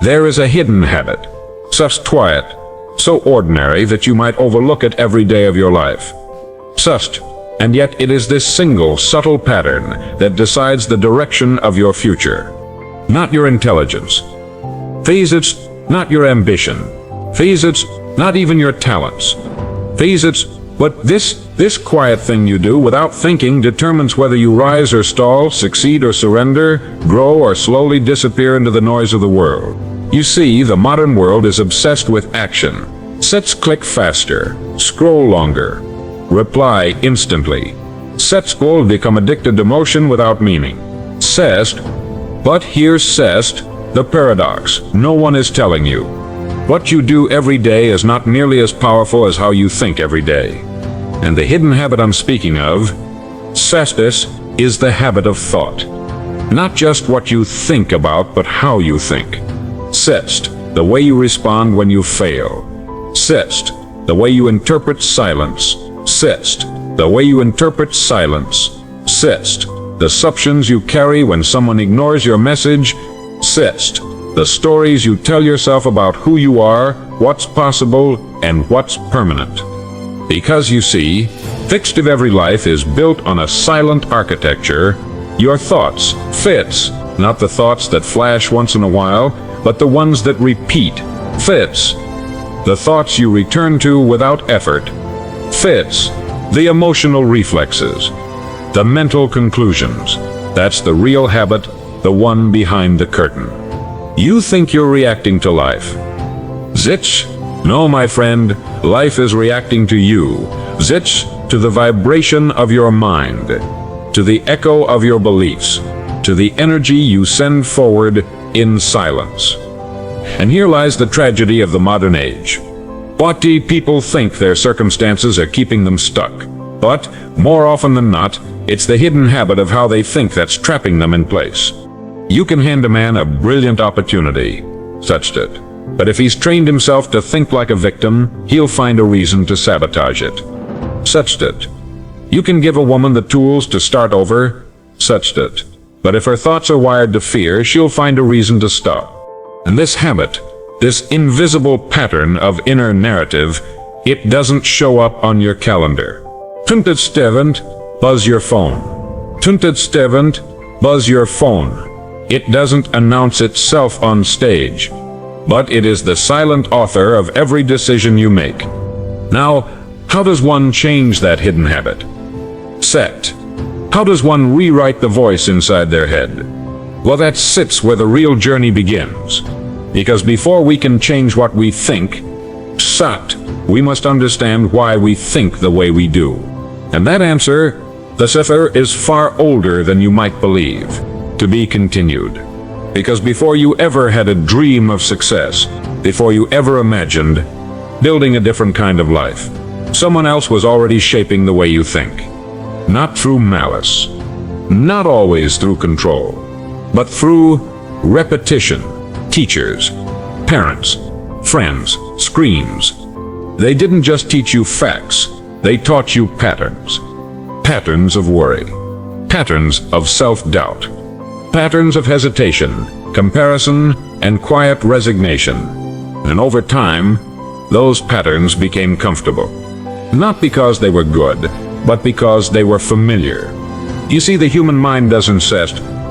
There is a hidden habit, so quiet, so ordinary that you might overlook it every day of your life. Just, and yet it is this single subtle pattern that decides the direction of your future. Not your intelligence. Face it, not your ambition. Face it, not even your talents. Face it, but this quiet thing you do without thinking determines whether you rise or stall, succeed or surrender, grow or slowly disappear into the noise of the world. You see, the modern world is obsessed with action. Let's click faster, scroll longer, reply instantly. Will become addicted to motion without meaning. But here's the paradox. No one is telling you. What you do every day is not nearly as powerful as how you think every day. And the hidden habit I'm speaking of, is the habit of thought. Not just what you think about, but how you think. The way you respond when you fail. The way you interpret silence. The way you interpret silence. The assumptions you carry when someone ignores your message. The stories you tell yourself about who you are, what's possible, and what's permanent. Because you see, fixed of every life is built on a silent architecture. Your thoughts, not the thoughts that flash once in a while, but the ones that repeat, the thoughts you return to without effort, the emotional reflexes, the mental conclusions. That's the real habit, the one behind the curtain. You think you're reacting to life. No, my friend, life is reacting to you. To the vibration of your mind, to the echo of your beliefs, to the energy you send forward in silence. And here lies the tragedy of the modern age. People think their circumstances are keeping them stuck. But, more often than not, it's the hidden habit of how they think that's trapping them in place. You can hand a man a brilliant opportunity, but if he's trained himself to think like a victim, he'll find a reason to sabotage it. You can give a woman the tools to start over, but if her thoughts are wired to fear, she'll find a reason to stop. And this habit, this invisible pattern of inner narrative, it doesn't show up on your calendar. Buzz your phone. Buzz your phone. It doesn't announce itself on stage, but it is the silent author of every decision you make. Now, how does one change that hidden habit? How does one rewrite the voice inside their head? Well, that sits where the real journey begins. Because before we can change what we think, we must understand why we think the way we do. And that answer, is far older than you might believe. To be continued. Because before you ever had a dream of success, before you ever imagined building a different kind of life, someone else was already shaping the way you think. Not through malice, not always through control, but through repetition. Teachers, parents, friends, screens. They didn't just teach you facts, they taught you patterns. Patterns of worry, patterns of self-doubt, patterns of hesitation, comparison, and quiet resignation. And over time, those patterns became comfortable. Not because they were good, but because they were familiar. You see, the human mind doesn't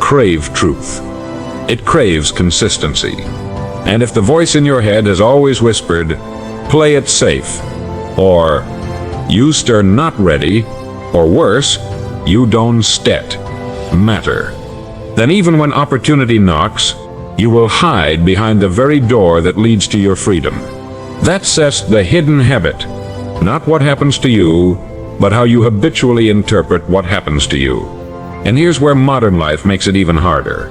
crave truth. It craves consistency. And if the voice in your head has always whispered, play it safe, or you stir not ready, or worse, you don't matter, then even when opportunity knocks, you will hide behind the very door that leads to your freedom. That's the hidden habit. Not what happens to you, but how you habitually interpret what happens to you. And here's where modern life makes it even harder.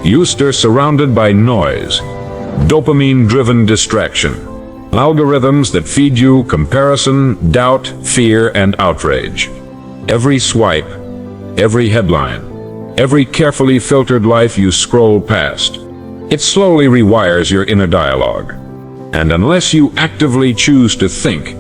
You're surrounded by noise, dopamine-driven distraction, algorithms that feed you comparison, doubt, fear, and outrage. Every swipe, every headline, every carefully filtered life you scroll past, it slowly rewires your inner dialogue. And unless you actively choose to think,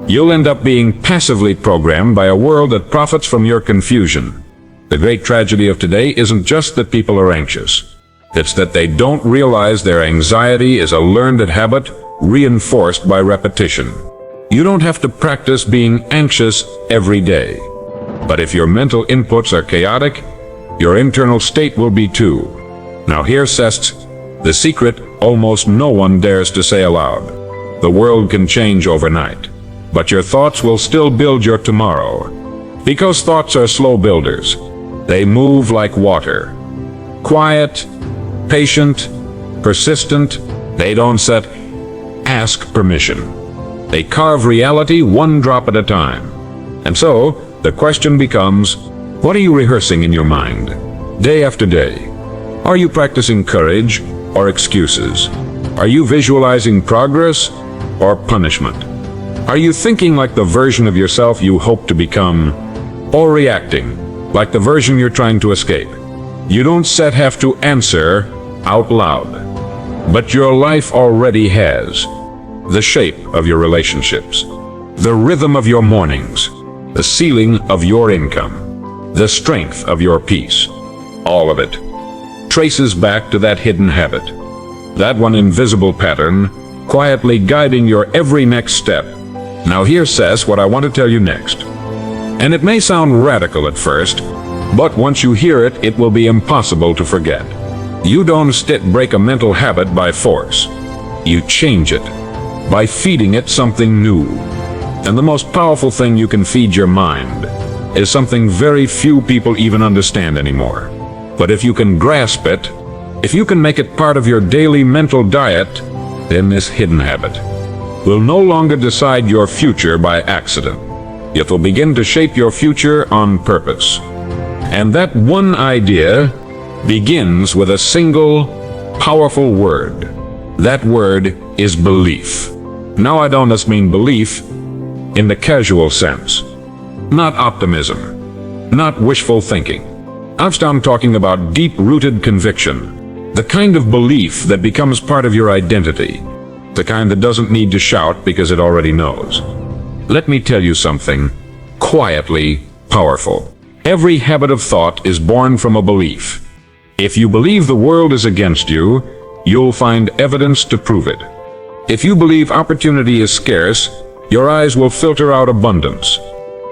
you'll end up being passively programmed by a world that profits from your confusion. The great tragedy of today isn't just that people are anxious. It's that they don't realize their anxiety is a learned habit reinforced by repetition. You don't have to practice being anxious every day. But if your mental inputs are chaotic, your internal state will be too. Now here rests the secret almost no one dares to say aloud. The world can change overnight, but your thoughts will still build your tomorrow. Because thoughts are slow builders. They move like water. Quiet, patient, persistent. They don't ask permission. They carve reality one drop at a time. And so, the question becomes, what are you rehearsing in your mind, day after day? Are you practicing courage or excuses? Are you visualizing progress or punishment? Are you thinking like the version of yourself you hope to become, or reacting like the version you're trying to escape? You don't have to answer out loud, but your life already has. The shape of your relationships, the rhythm of your mornings, the ceiling of your income, the strength of your peace. All of it traces back to that hidden habit, that one invisible pattern, quietly guiding your every next step. Now here says what I want to tell you next. And it may sound radical at first, but once you hear it, it will be impossible to forget. You don't break a mental habit by force. You change it by feeding it something new. And the most powerful thing you can feed your mind is something very few people even understand anymore. But if you can grasp it, if you can make it part of your daily mental diet, then this hidden habit will no longer decide your future by accident. It will begin to shape your future on purpose. And that one idea begins with a single, powerful word. That word is belief. Now I don't just mean belief in the casual sense. Not optimism. Not wishful thinking. I'm talking about deep-rooted conviction. The kind of belief that becomes part of your identity. The kind that doesn't need to shout because it already knows. Let me tell you something quietly powerful. Every habit of thought is born from a belief. If you believe the world is against you, you'll find evidence to prove it. If you believe opportunity is scarce, your eyes will filter out abundance.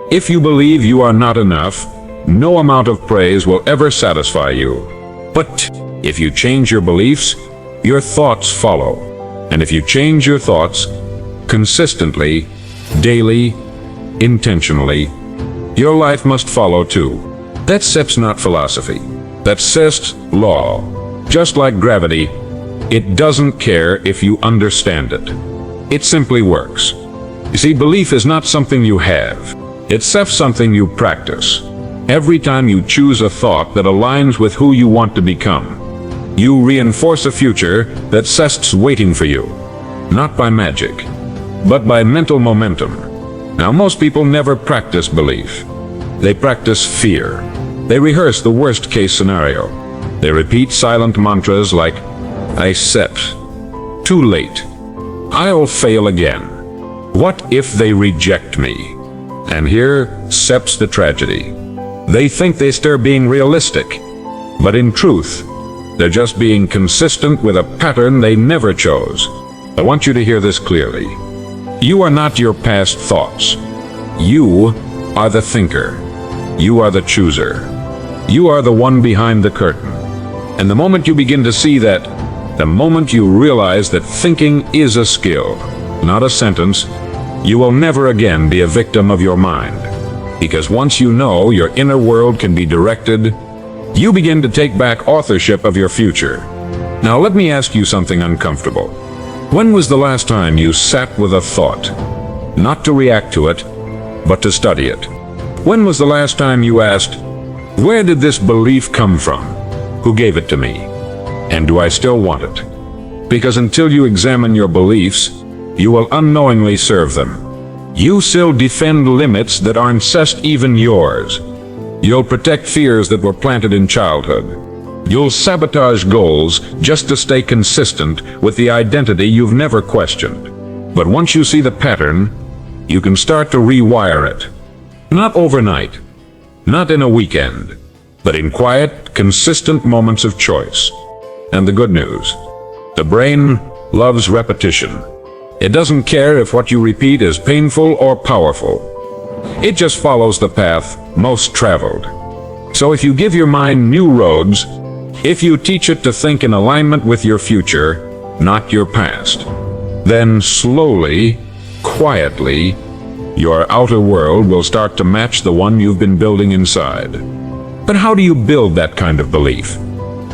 If you believe you are not enough, no amount of praise will ever satisfy you. But if you change your beliefs, your thoughts follow. And if you change your thoughts consistently, daily, intentionally, your life must follow too. That's not philosophy. That's just law. Just like gravity, it doesn't care if you understand it. It simply works. You see, belief is not something you have. It's something you practice. Every time you choose a thought that aligns with who you want to become, you reinforce a future that rests waiting for you. Not by magic, but by mental momentum. Now, most people never practice belief. They practice fear. They rehearse the worst-case scenario. They repeat silent mantras like, I set. Too late. I'll fail again. What if they reject me? And here steps the tragedy. They think they're being realistic, but in truth, they're just being consistent with a pattern they never chose. I want you to hear this clearly. You are not your past thoughts. You are the thinker. You are the chooser. You are the one behind the curtain. And the moment you begin to see that, the moment you realize that thinking is a skill, not a sentence, you will never again be a victim of your mind. Because once you know your inner world can be directed, you begin to take back authorship of your future. Now let me ask you something uncomfortable. When was the last time you sat with a thought? Not to react to it, but to study it. When was the last time you asked, where did this belief come from? Who gave it to me? And do I still want it? Because until you examine your beliefs, you will unknowingly serve them. You still defend limits that aren't even yours. You'll protect fears that were planted in childhood. You'll sabotage goals just to stay consistent with the identity you've never questioned. But once you see the pattern, you can start to rewire it. Not overnight, not in a weekend, but in quiet, consistent moments of choice. And the good news: the brain loves repetition. It doesn't care if what you repeat is painful or powerful. It just follows the path most traveled. So if you give your mind new roads, if you teach it to think in alignment with your future, not your past, then slowly, quietly, your outer world will start to match the one you've been building inside. But how do you build that kind of belief?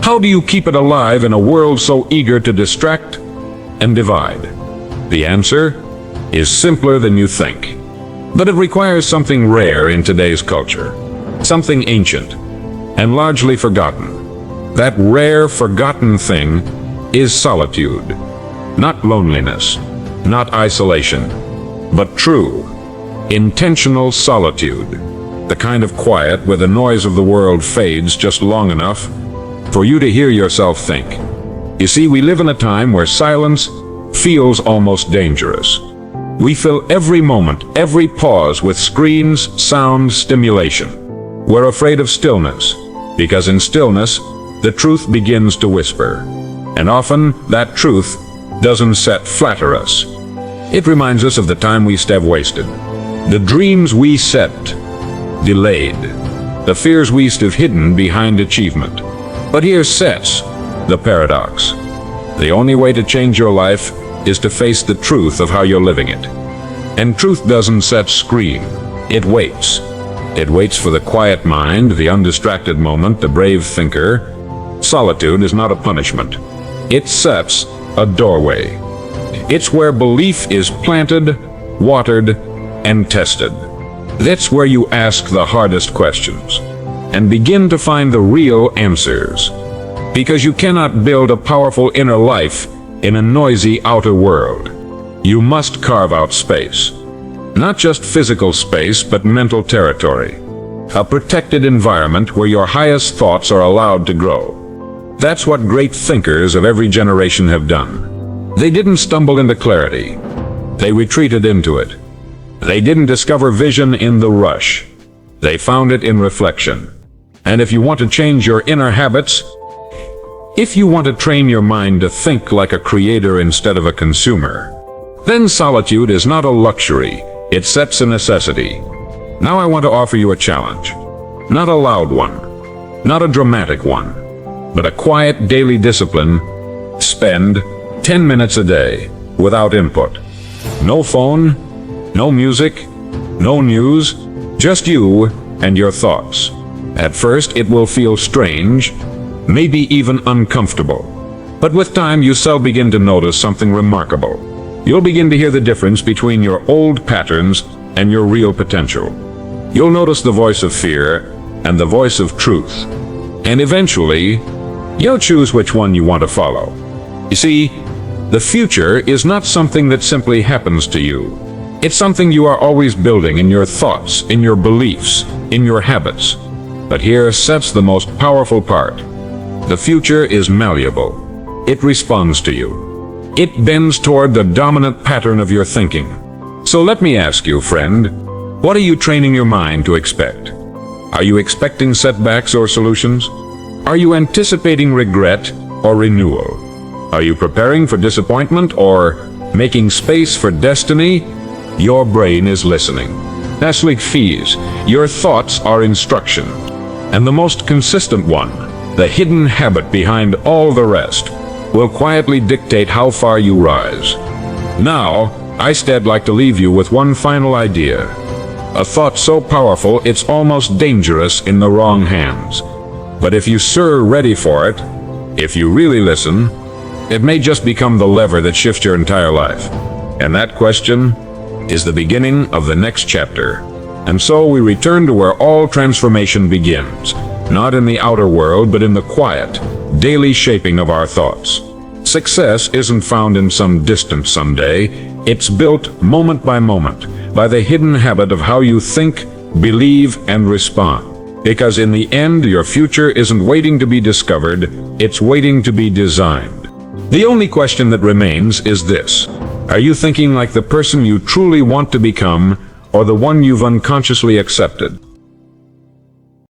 How do you keep it alive in a world so eager to distract and divide? The answer is simpler than you think. But it requires something rare in today's culture, something ancient and largely forgotten. That rare, forgotten thing is solitude. Not loneliness, not isolation, but true, intentional solitude. The kind of quiet where the noise of the world fades just long enough for you to hear yourself think. You see, we live in a time where silence feels almost dangerous. We fill every moment, every pause with screens, sound, stimulation. We're afraid of stillness, because in stillness, the truth begins to whisper. And often, that truth doesn't flatter us. It reminds us of the time we have wasted, the dreams we set, delayed, the fears we have hidden behind achievement. But here sits the paradox. The only way to change your life is to face the truth of how you're living it. And truth doesn't scream. It waits. It waits for the quiet mind, the undistracted moment, the brave thinker. Solitude is not a punishment. It sets a doorway. It's where belief is planted, watered, and tested. That's where you ask the hardest questions and begin to find the real answers. Because you cannot build a powerful inner life in a noisy outer world. You must carve out space. Not just physical space, but mental territory. A protected environment where your highest thoughts are allowed to grow. That's what great thinkers of every generation have done. They didn't stumble into clarity. They retreated into it. They didn't discover vision in the rush. They found it in reflection. And if you want to change your inner habits, if you want to train your mind to think like a creator instead of a consumer, then solitude is not a luxury. It sets a necessity. Now I want to offer you a challenge. Not a loud one, not a dramatic one, but a quiet daily discipline. Spend 10 minutes a day without input. No phone, no music, no news, just you and your thoughts. At first it will feel strange, maybe even uncomfortable. But with time you shall begin to notice something remarkable. You'll begin to hear the difference between your old patterns and your real potential. You'll notice the voice of fear and the voice of truth. And eventually, you'll choose which one you want to follow. You see, the future is not something that simply happens to you. It's something you are always building in your thoughts, in your beliefs, in your habits. But here sits the most powerful part. The future is malleable. It responds to you. It bends toward the dominant pattern of your thinking. So let me ask you, friend, what are you training your mind to expect? Are you expecting setbacks or solutions? Are you anticipating regret or renewal? Are you preparing for disappointment or making space for destiny? Your brain is listening. Nestle fees, your thoughts are instruction. And the most consistent one, the hidden habit behind all the rest, will quietly dictate how far you rise. Now, I'd like to leave you with one final idea. A thought so powerful it's almost dangerous in the wrong hands. But if you're ready for it, if you really listen, it may just become the lever that shifts your entire life. And that question is the beginning of the next chapter. And so we return to where all transformation begins, not in the outer world, but in the quiet, daily shaping of our thoughts. Success isn't found in some distant someday. It's built moment by moment by the hidden habit of how you think, believe, and respond. Because in the end, your future isn't waiting to be discovered, it's waiting to be designed. The only question that remains is this: are you thinking like the person you truly want to become, or the one you've unconsciously accepted?